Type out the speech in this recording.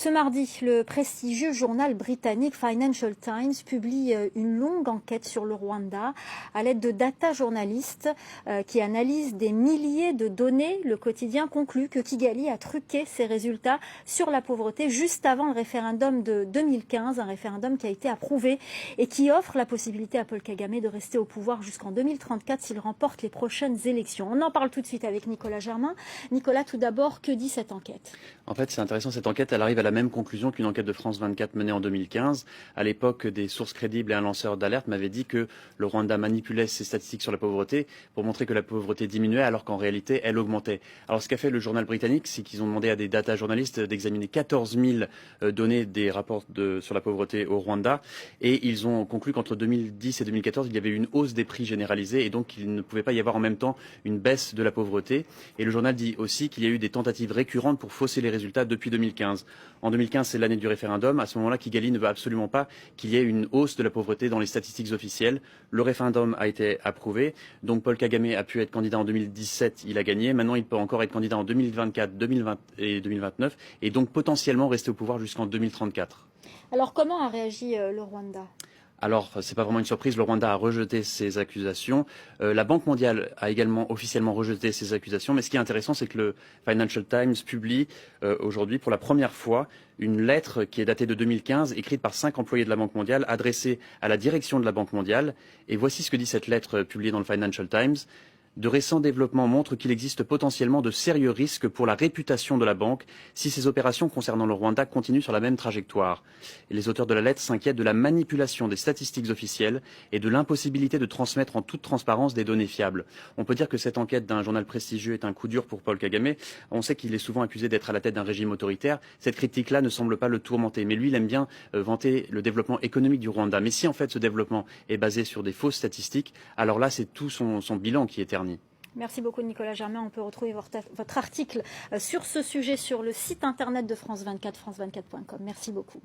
Ce mardi, le prestigieux journal britannique Financial Times publie une longue enquête sur le Rwanda à l'aide de data journalistes qui analysent des milliers de données. Le quotidien conclut que Kigali a truqué ses résultats sur la pauvreté juste avant le référendum de 2015, un référendum qui a été approuvé et qui offre la possibilité à Paul Kagame de rester au pouvoir jusqu'en 2034 s'il remporte les prochaines élections. On en parle tout de suite avec Nicolas Germain. Nicolas, tout d'abord, que dit cette enquête ? En fait, c'est intéressant, cette enquête, elle arrive à la même conclusion qu'une enquête de France 24 menée en 2015. À l'époque, des sources crédibles et un lanceur d'alerte m'avaient dit que le Rwanda manipulait ses statistiques sur la pauvreté pour montrer que la pauvreté diminuait alors qu'en réalité, elle augmentait. Alors, ce qu'a fait le journal britannique, c'est qu'ils ont demandé à des data journalistes d'examiner 14 000 données des rapports sur la pauvreté au Rwanda et ils ont conclu qu'entre 2010 et 2014, il y avait eu une hausse des prix généralisés et donc il ne pouvait pas y avoir en même temps une baisse de la pauvreté. Et le journal dit aussi qu'il y a eu des tentatives récurrentes pour fausser les résultats depuis 2015. En 2015, c'est l'année du référendum. À ce moment-là, Kigali ne veut absolument pas qu'il y ait une hausse de la pauvreté dans les statistiques officielles. Le référendum a été approuvé. Donc Paul Kagame a pu être candidat en 2017, il a gagné. Maintenant, il peut encore être candidat en 2024, 2020 et 2029 et donc potentiellement rester au pouvoir jusqu'en 2034. Alors comment a réagi le Rwanda ? Alors, c'est pas vraiment une surprise, le Rwanda a rejeté ces accusations. La Banque mondiale a également officiellement rejeté ces accusations. Mais ce qui est intéressant, c'est que le Financial Times publie aujourd'hui pour la première fois une lettre qui est datée de 2015, écrite par 5 employés de la Banque mondiale, adressée à la direction de la Banque mondiale. Et voici ce que dit cette lettre publiée dans le Financial Times. De récents développements montrent qu'il existe potentiellement de sérieux risques pour la réputation de la banque si ces opérations concernant le Rwanda continuent sur la même trajectoire. Et les auteurs de la lettre s'inquiètent de la manipulation des statistiques officielles et de l'impossibilité de transmettre en toute transparence des données fiables. On peut dire que cette enquête d'un journal prestigieux est un coup dur pour Paul Kagame. On sait qu'il est souvent accusé d'être à la tête d'un régime autoritaire. Cette critique-là ne semble pas le tourmenter. Mais lui, il aime bien vanter le développement économique du Rwanda. Mais si en fait ce développement est basé sur des fausses statistiques, alors là c'est tout son bilan qui est terni. Merci beaucoup Nicolas Germain. On peut retrouver votre article sur ce sujet sur le site internet de France 24, france24.com. Merci beaucoup.